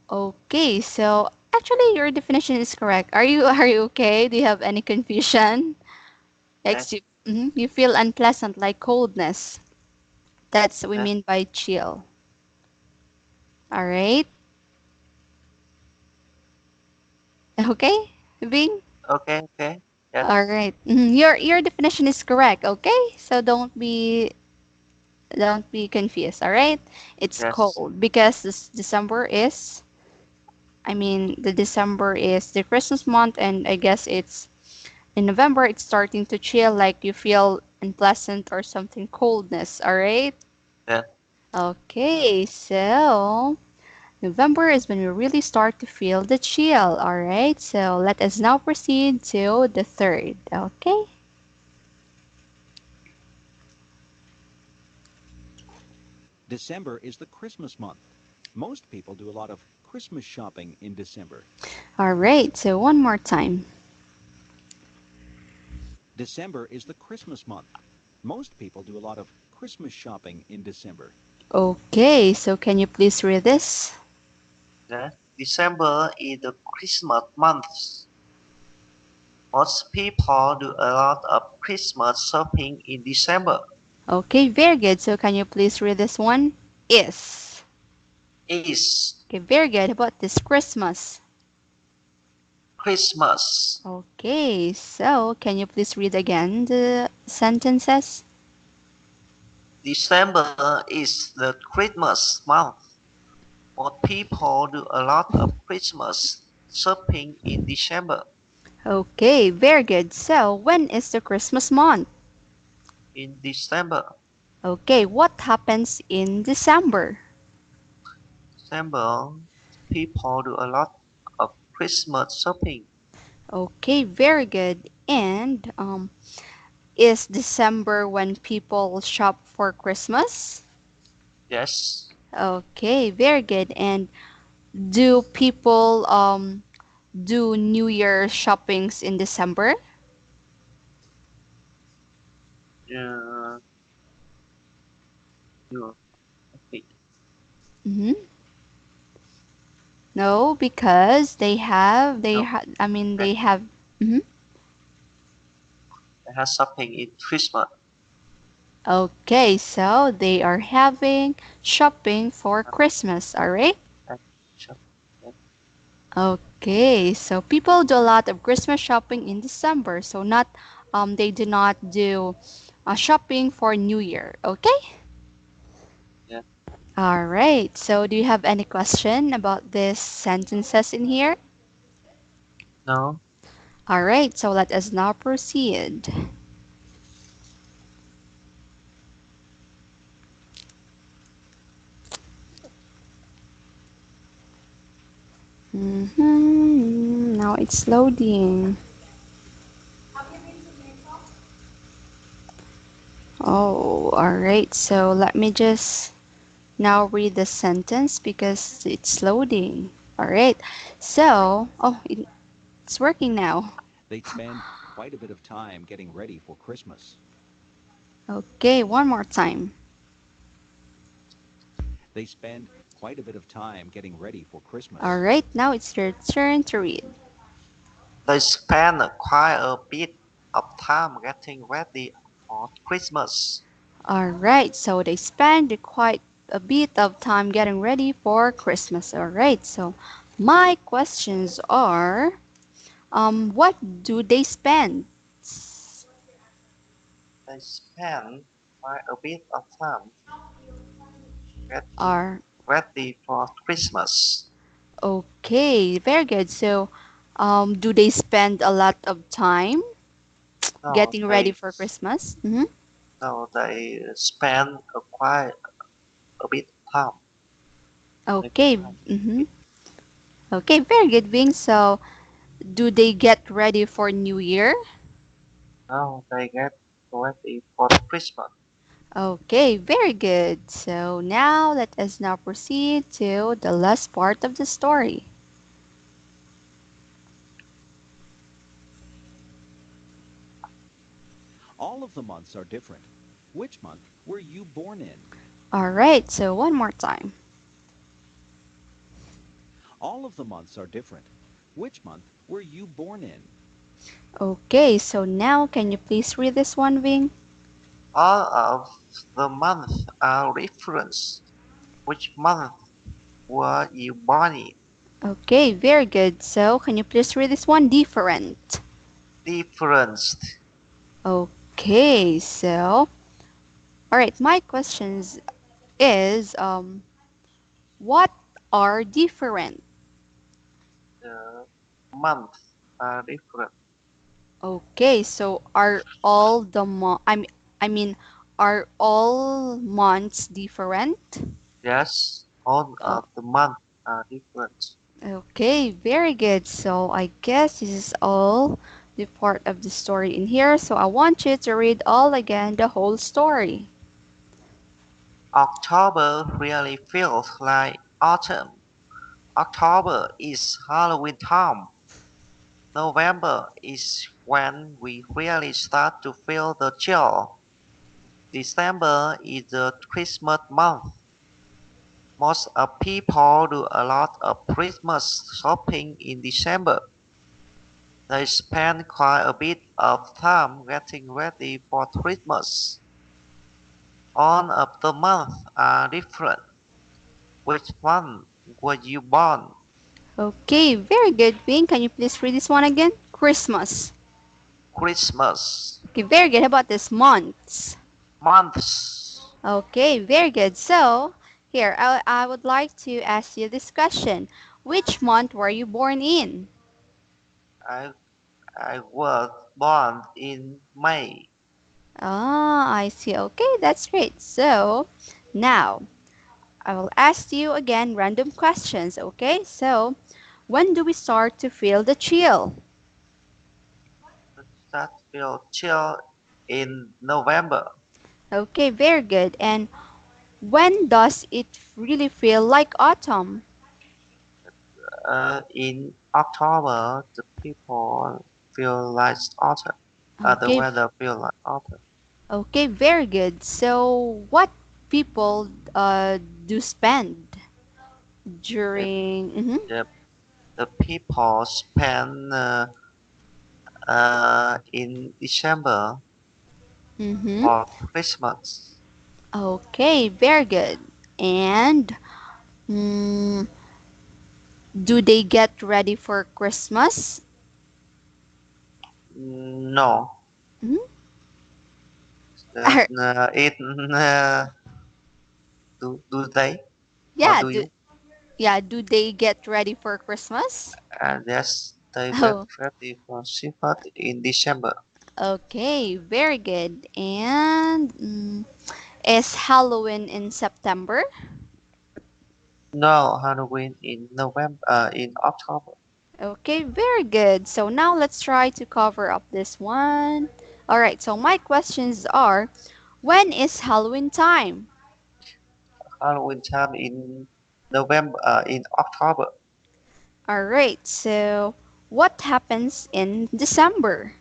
okay. So, actually your definition is correct. Are you okay? Do you have any confusion?
yes,
You feel unpleasant like coldness. That's what we
yes.
mean by chill. All right. Okay, Bing.
Okay, okay. Yes,
All right. Your definition is correct. Okay, so don't be confused. All right. It's
yes,
cold because this December is. The December is the Christmas month, and I guess it's in November. It's starting to chill, like you feel unpleasant or something coldness. All right.
yes.
Okay, so November is when we really start to feel the chill, alright? So let us now proceed to the third, okay?
December is the Christmas month. Most people do a lot of Christmas shopping in December.
All right, so one more time.
December is the Christmas month. Most people do a lot of Christmas shopping in December.
Okay, so can you please read this?
Yeah. December is the Christmas month. Most people do a lot of Christmas shopping in December.
Okay, very good. So can you please read this one? Is.
Is
Okay, very good. How about this Christmas?
Christmas.
Okay, so can you please read again the sentences?
December is the Christmas month. Most people do a lot of Christmas shopping in December.
Okay, very good. So when is the Christmas month?
In December,
Okay, what happens in December?
December, people do a lot of Christmas shopping.
Okay, very good. And is December when people shop for Christmas?
Yes,
Okay, very good. And do people do New Year shoppings in December?
uh, you okay.
Mm-hmm. No, because
No,
they have. Mhm.
they have shopping in Christmas.
Okay, so they are having shopping for
Uh,
Christmas, all right?
and shop. Yeah.
Okay, so people do a lot of Christmas shopping in December, so not they do not do shopping for New Year, okay?
Yeah.
All right. So do you have any question about these sentences in here?
No,
All right, so let us now proceed. Now it's loading. Oh, all right. So let me just now read the sentence because it's loading. All right. So, it's working now.
They spend quite a bit of time getting ready for Christmas.
Okay, one more time.
They spend quite a bit of time getting ready for
All
Christmas.
right, now it's your turn to read.
they spend quite a bit of time getting ready for Christmas.
All right, so they spend quite a bit of time getting ready for Christmas. All right, so my questions are, what do they spend?
They spend quite a bit of time getting
Are
ready for Christmas.
okay, very good. So, do they spend a lot of time
No,
getting ready
they
for Christmas? Mm-hmm.
no, they spend a quite a bit of time. Maybe
Okay,
time.
mm-hmm. Okay, very good, Ving. So, do they get ready for New Year?
Now they get ready for Christmas.
Okay, very good. So now let us now proceed to the last part of the story.
All of the months are different. Which month were you born in?
All right, so one more time.
All of the months are different. Which month were you born in?
Okay, so now can you please read this one, Ving?
All of the months are referenced. Which month were you born in?
Okay, very good. So can you please read this one? Different.
Differenced.
Okay, so all right, my questions is what are different?
The months are different.
Okay, so are all the I mean are all months different?
Yes, all
Uh,
of the months are different.
Okay, very good. So I guess this is all the part of the story in here. So I want you to read all again the whole story.
October really feels like autumn. October is Halloween time. November is when we really start to feel the chill. December is the Christmas month. Most of people do a lot of Christmas shopping in December. They spend quite a bit of time getting ready for Christmas. All of the months are different. Which one were you born?
Okay, very good, Vin. Can you please read this one again? Christmas.
Christmas.
Okay, very good. How about this? Months.
Months.
Okay, very good. So, here, I would like to ask you this question. Which month were you born in?
I, I was born in May.
Ah, I see. Okay, that's great. So, now, I will ask you again random questions, okay? So, when do we start to feel the chill?
That will chill in November.
Okay, very good. And when does it really feel like autumn?
In October, the people feel like autumn. The
Okay,
weather feel like autumn.
okay, very good. So, what people do spend
The,
during? Mm-hmm,
the, the people spend in December
mm-hmm.
for Christmas.
Okay, very good. And mm, do they get ready for Christmas?
No,
Mhm.
that it do they or
Yeah,
do you?
do they get ready for Christmas?
And yes, they get
Oh,
ready for Shabbat in December.
okay, very good. And is Halloween in September?
No, Halloween in November, in October.
Okay, very good. So now let's try to cover up this one. All right, so my questions are, when is Halloween time?
Halloween time in November, in October.
All right, so what happens in December?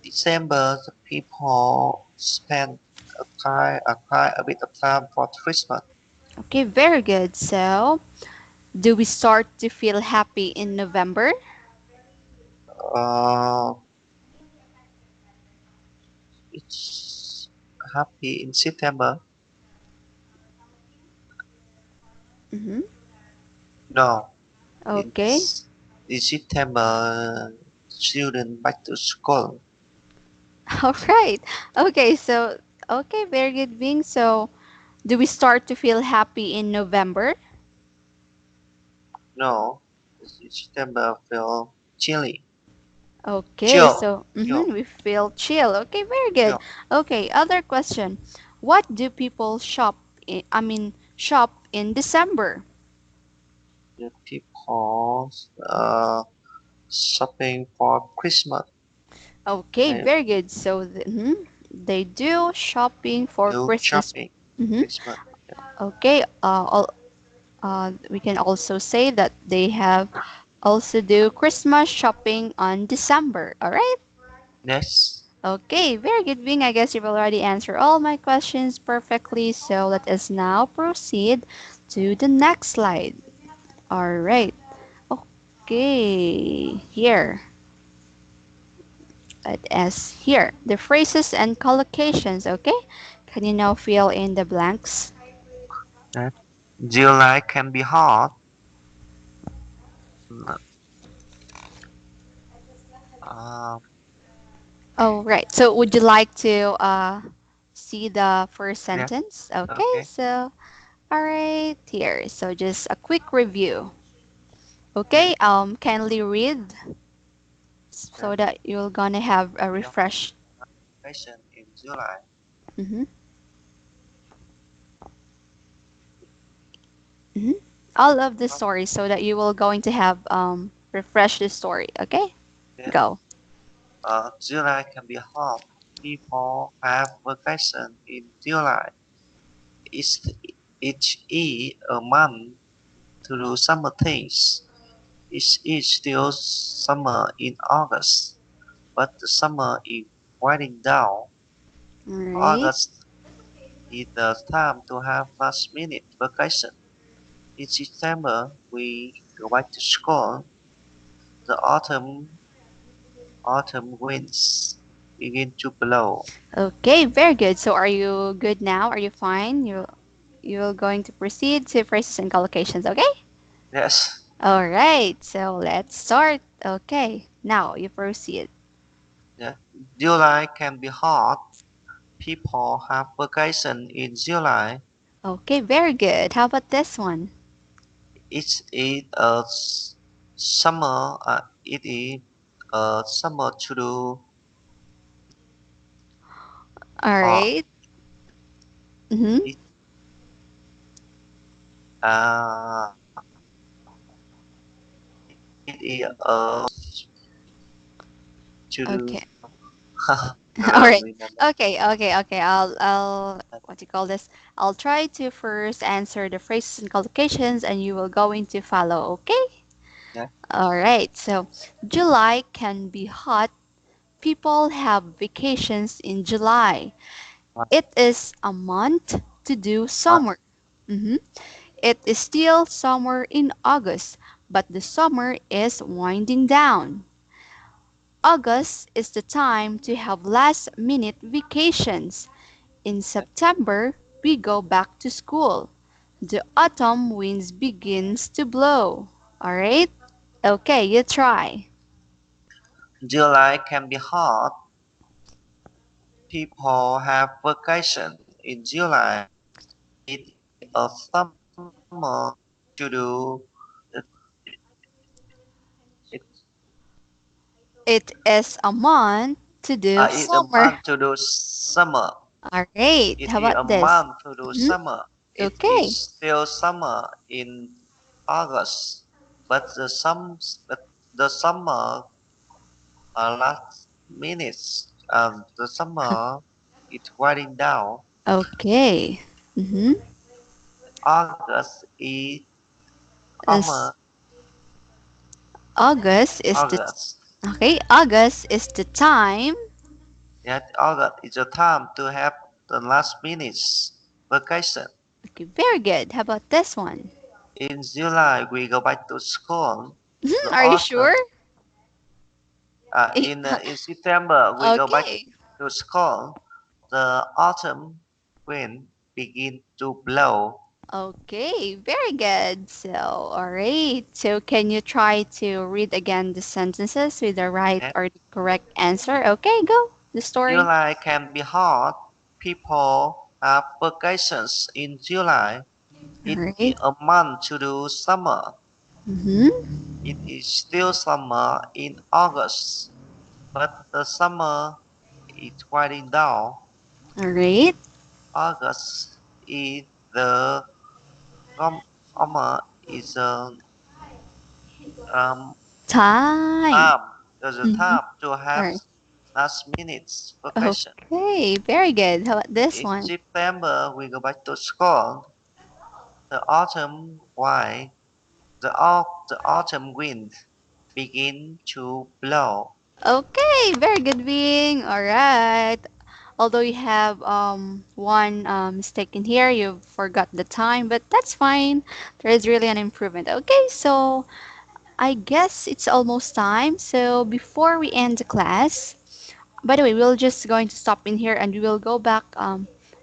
December, the people spend quite a bit of time for Christmas.
Okay, very good. So, do we start to feel happy in November?
Uh, it's happy in September.
Mm-hmm.
No, in,
Okay.
in September, children back to school.
All right. Okay, so okay, very good being. So, do we start to feel happy in November?
No, in September feel chilly.
Okay,
Chill,
so
chill,
we feel chill. Okay, very good.
chill.
Okay, other question. What do people shop in December?
The people shopping for Christmas.
Okay,
They
very good. So, they do shopping for
do
Christmas.
shopping
Mm-hmm.
Christmas. Yeah.
Okay, we can also say that they have also do Christmas shopping on December. All right.
Next,
Okay, very good, Bing. I guess you've already answered all my questions perfectly. So let us now proceed to the next slide. All right. Okay, here. Let us here. The phrases and collocations. Okay. Can you now fill in the blanks?
that July can be hot. Mm, Um,
Oh, right. So would you like to see the first
yes.
sentence? Okay,
Okay.
so all right, here. So just a quick review.
Okay.
Okay, kindly read so
That
that you're gonna have a
will
refresh.
vacation in July.
Mm-hmm, mm-hmm. All of the
Oh,
story so that you will going to have refresh the story. Okay,
yes.
go.
July can be hot. People have vacation in July. It's a month to do summer things. It's still summer in August, but the summer is winding down.
All right.
August is the time to have last minute vacation. In September, we go back to school. The autumn winds begin to blow.
Okay, very good. So are you good now? Are you fine? You're going to proceed to phrases and collocations, okay?
Yes,
All right. So let's start. Okay. Now you proceed.
yeah. July can be hot. People have vacation in July.
Okay, very good. How about this one?
It is a summer. It is a summer to do
All
hot.
right. Mm-hmm.
It uh it is a to do.
Okay.
I
All
don't
right.
remember.
Okay. I'll what do you call this? I'll try to first answer the phrases and collocations, and you will going to follow. Okay.
Yeah.
All right. So July can be hot. People have vacations in July.
One
It is a month to do
month.
summer. Mhm. It is still summer in August, but the summer is winding down. August is the time to have last minute vacations. In
Yeah.
September, we go back to school. The autumn winds begins to blow. Alright? Okay, you try.
July can be hot. People have vacation in July. It is a summer to do. It
It is a month to do
It's a
summer.
month to do summer.
Alright,
It
how
is
about
a
this?
month to do
Mhm.
summer. It is
Okay.
still summer in August, but the summer last minutes. The summer is winding down.
Okay. Mm-hmm.
August is
Is
summer.
August is the
August.
okay. August is the time.
Yet August is the time to have the last minutes vacation.
Okay, very good. How about this one?
In July, we go back to school.
Mhm,
The
are you sure?
autumn, in September, we go back
Okay.
to school. The autumn wind begin to blow.
Okay, very good. So, all right. So, can you try to read again the sentences with the right
Yeah.
or the correct answer? Okay, go. The story.
July can be hot. People have vacations in July.
All
It is
right.
a month to do summer.
Mm-hmm.
It is still summer in August, but the summer is winding down.
All right.
August is the summer is a um,
Time.
time. There's a
Mm-hmm.
time to
All
have
right.
last minutes vacation.
Okay, very good. How about this
In
one?
September, we go back to school. The autumn wine, the autumn wind begin to blow.
Okay, very good, Bing. All right. Although you have one mistake in here, you forgot the time, but that's fine. There is really an improvement. Okay, so I guess it's almost time. So before we end the class, by the way, we'll just going to stop in here and we will go back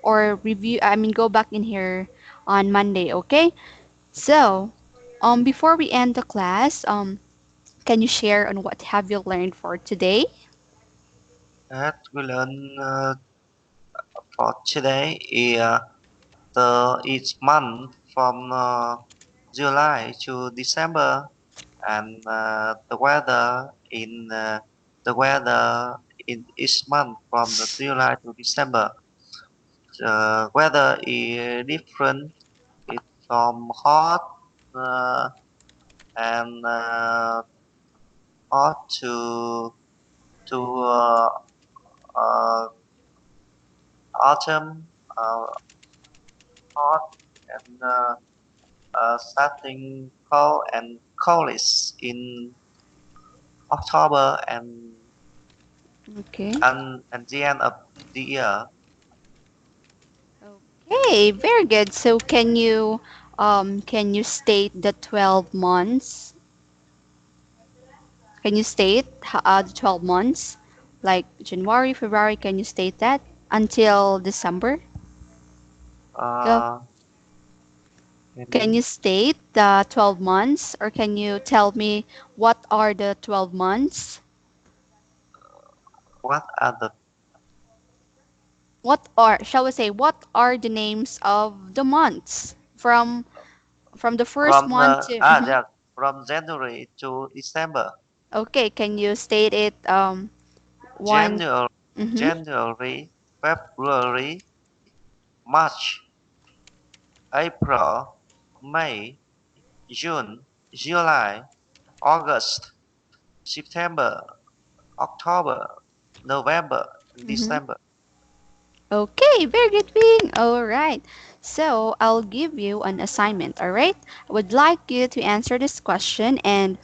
or review. I mean, go back in here on Monday. Okay. So before we end the class, can you share on what have you learned for today?
That we learn for today is the each month from July to December, and the weather in each month from the July to December. The weather is different. It's from hot uh, and hot to uh, autumn. hot and starting cold and coldest in October
Okay.
and the end of the year.
Okay, very good. So can you state the 12 months? Can you state the 12 months? Like January, February, can you state that until December? Go.
Uh,
Can
Maybe
you state the 12 months or can you tell me what are the 12 months?
what are the
What are, shall we say, what are the names of the months from the first month to mhm.
yeah, from January to December.
Okay, can you state it one
January,
mhm.
January, February, March, April, May, June, July, August, September, October, November, and
Mhm.
December.
Okay, very good thing. All right. So I'll give you an assignment. All right. I would like you to answer this question and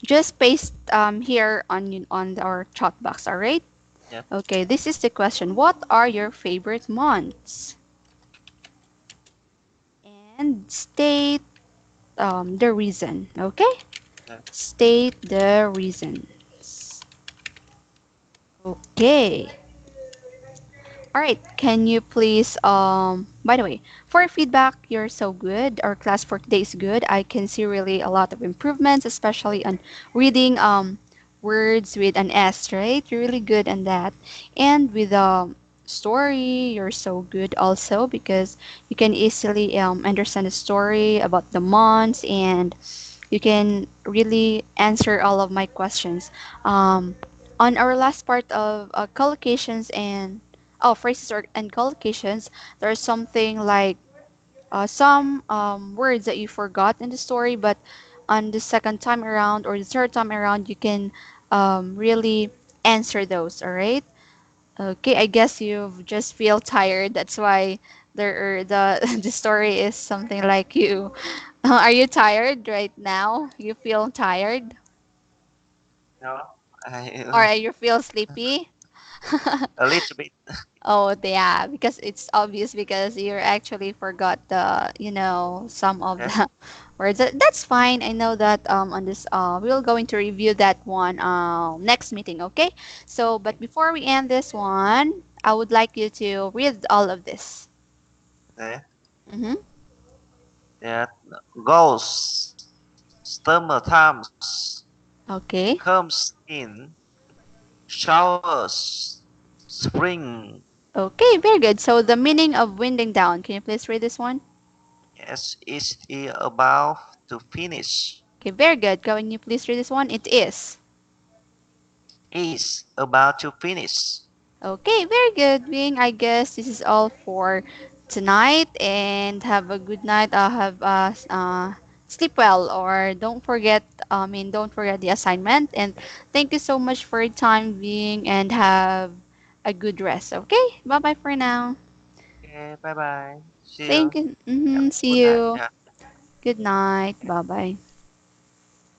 just paste here on our chat box. All right.
Yep.
Okay. This is the question. What are your favorite months? And state the reason. Okay.
Yep.
State the reasons. Okay. All right, can you please by the way, for feedback, you're so good. Our class for today is good. I can see really a lot of improvements, especially on reading words with an S, right? You're really good on that. And with story, you're so good also because you can easily understand the story about the months and you can really answer all of my questions. On our last part of collocations and phrases and collocations, there's something like some words that you forgot in the story, but on the second time around or the third time around, you can really answer those. All right. Okay. I guess you just feel tired. That's why the the story is something like you. Are you tired right now? You feel tired,
No, I
or you feel sleepy?
a little bit.
Oh, yeah, because it's obvious because you actually forgot some of
Yeah.
the words. That's fine. I know that on this we're going to review that one next meeting, okay? So, but before we end this one, I would like you to read all of this.
Yeah.
Mm-hmm.
Yeah. Goals, summer times,
Okay.
comes in, showers, spring.
Okay, very good. So the meaning of winding down. Can you please read this one?
Yes, it's about to finish.
Okay, very good. Can you please read this one? It is.
Is about to finish.
Okay, very good, Wing. I guess this is all for tonight and have a good night. Have sleep well or don't forget the assignment and thank you so much for your time, Wing, and have a good rest. Okay, bye bye for now.
Okay, bye bye. See
Thank
you.
you.
Have
Mm-hmm.
a
See
good night.
you.
Yeah.
Good night. Bye bye.